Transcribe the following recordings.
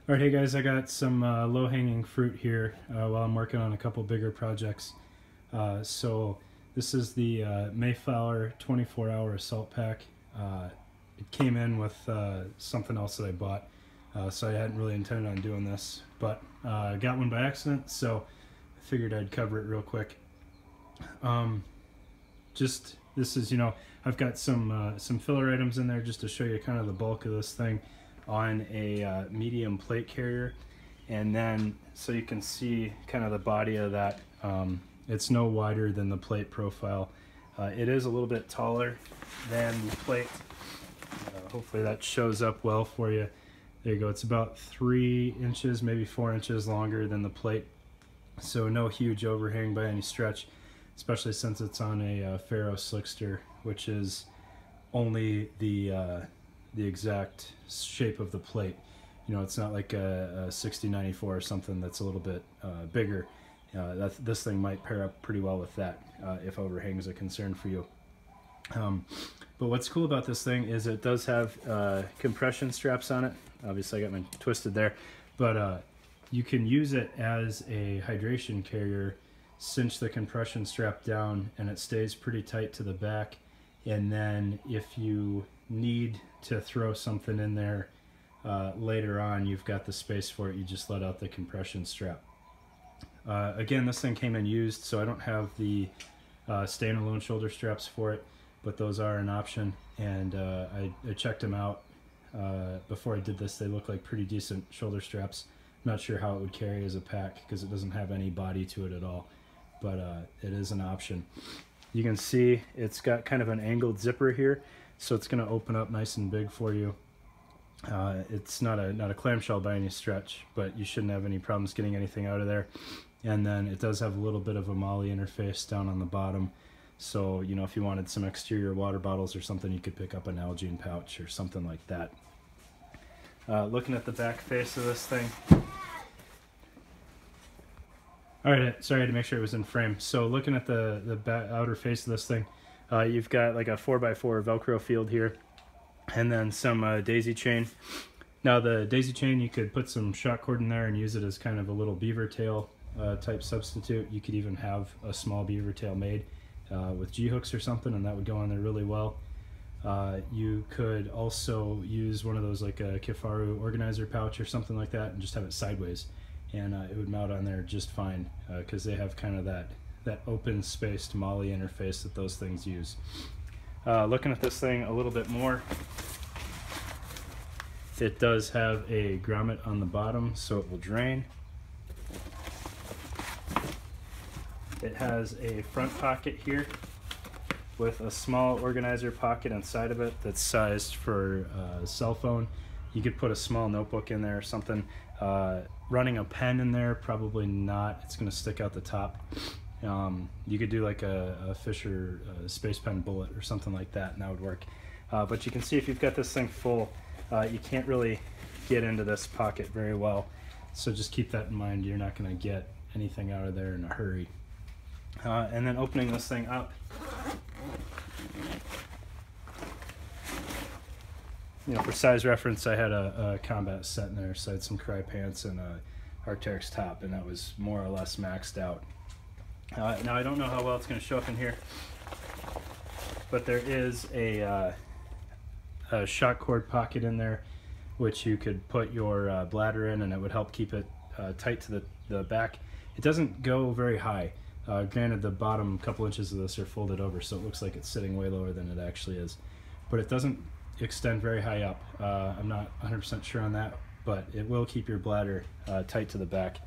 Alright, hey guys, I got some low-hanging fruit here while I'm working on a couple bigger projects. So this is the Mayflower 24-hour assault pack. It came in with something else that I bought, so I hadn't really intended on doing this, but I got one by accident, so I figured I'd cover it real quick. This is, I've got some filler items in there just to show you kind of the bulk of this thing on a medium plate carrier, and then so you can see kind of the body of that. It's no wider than the plate profile. It is a little bit taller than the plate. Hopefully that shows up well for you. There you go. It's about 3 inches, maybe 4 inches longer than the plate, so no huge overhang by any stretch, especially since it's on a ferro slickster, which is only the exact shape of the plate. It's not like a 6094 or something that's a little bit bigger. This thing might pair up pretty well with that if overhang is a concern for you. But what's cool about this thing is it does have compression straps on it. Obviously I got mine twisted there, but you can use it as a hydration carrier, cinch the compression strap down, and it stays pretty tight to the back. And then if you need to throw something in there later on, you've got the space for it. You just let out the compression strap. Again, this thing came in used, so I don't have the standalone shoulder straps for it, but those are an option, and I checked them out before I did this. They look like pretty decent shoulder straps. I'm not sure how it would carry as a pack because it doesn't have any body to it at all, but it is an option. You can see it's got kind of an angled zipper here, so it's going to open up nice and big for you. It's not a clamshell by any stretch, but you shouldn't have any problems getting anything out of there. And then it does have a little bit of a MOLLE interface down on the bottom, so if you wanted some exterior water bottles or something, you could pick up an Nalgene pouch or something like that. Looking at the back face of this thing. Alright, sorry, I had to make sure it was in frame. So looking at the outer face of this thing, you've got like a 4x4 Velcro field here, and then some daisy chain. Now the daisy chain, you could put some shot cord in there and use it as kind of a little beaver tail type substitute. You could even have a small beaver tail made with G-hooks or something, and that would go on there really well. You could also use one of those, like a Kifaru organizer pouch or something like that, and just have it sideways, and it would mount on there just fine, because they have kind of that open spaced MOLLE interface that those things use. Looking at this thing a little bit more, it does have a grommet on the bottom so it will drain. It has a front pocket here with a small organizer pocket inside of it that's sized for a cell phone. You could put a small notebook in there or something. Running a pen in there, probably not. It's going to stick out the top. You could do like a Fisher Space Pen bullet or something like that, and that would work. But you can see if you've got this thing full, you can't really get into this pocket very well. So just keep that in mind. You're not going to get anything out of there in a hurry. And then opening this thing up, for size reference, I had a combat set in there, so I had some Cry pants and a Arc'teryx top, and that was more or less maxed out. Now I don't know how well it's going to show up in here, but there is a shot cord pocket in there, which you could put your bladder in, and it would help keep it tight to the back. It doesn't go very high. Granted, the bottom couple inches of this are folded over, so it looks like it's sitting way lower than it actually is. But it doesn't extend very high up. I'm not 100% sure on that, but it will keep your bladder tight to the back.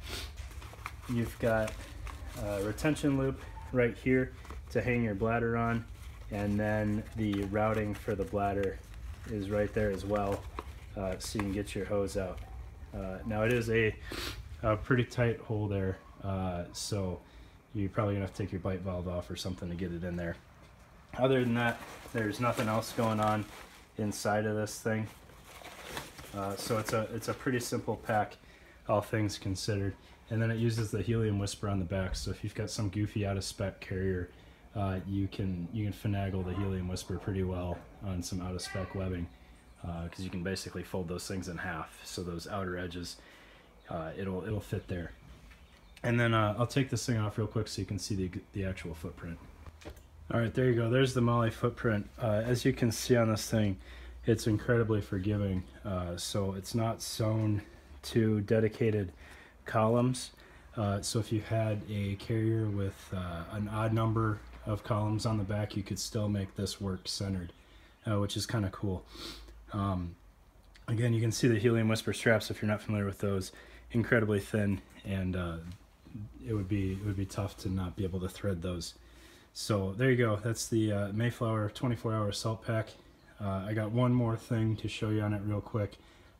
You've got a retention loop right here to hang your bladder on, and then the routing for the bladder is right there as well, so you can get your hose out. Now it is a pretty tight hole there, so you're probably gonna have to take your bite valve off or something to get it in there. Other than that, there's nothing else going on inside of this thing. So it's a pretty simple pack, all things considered. And then it uses the helium whisper on the back, so if you've got some goofy out of spec carrier, you can finagle the helium whisper pretty well on some out of spec webbing. because you can basically fold those things in half, so those outer edges, it'll fit there. And then I'll take this thing off real quick so you can see the actual footprint. All right, there you go. There's the MOLLE footprint. As you can see on this thing, it's incredibly forgiving. So it's not sewn to dedicated columns. So if you had a carrier with an odd number of columns on the back, you could still make this work centered, which is kind of cool. Again, you can see the Helium Whisper straps, if you're not familiar with those, incredibly thin, and it would be tough to not be able to thread those. So there you go. That's the Mayflower 24-hour salt pack. I got one more thing to show you on it real quick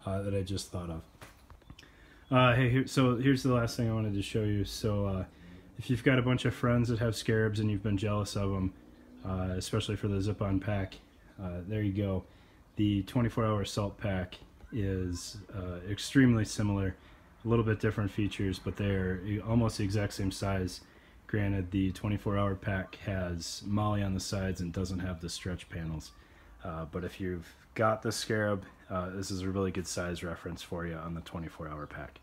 that I just thought of. So here's the last thing I wanted to show you. So if you've got a bunch of friends that have scarabs and you've been jealous of them, especially for the zip-on pack, there you go. The 24-hour salt pack is extremely similar, a little bit different features, but they're almost the exact same size. Granted, the 24-hour pack has MOLLE on the sides and doesn't have the stretch panels. But if you've got the scarab, this is a really good size reference for you on the 24-hour pack.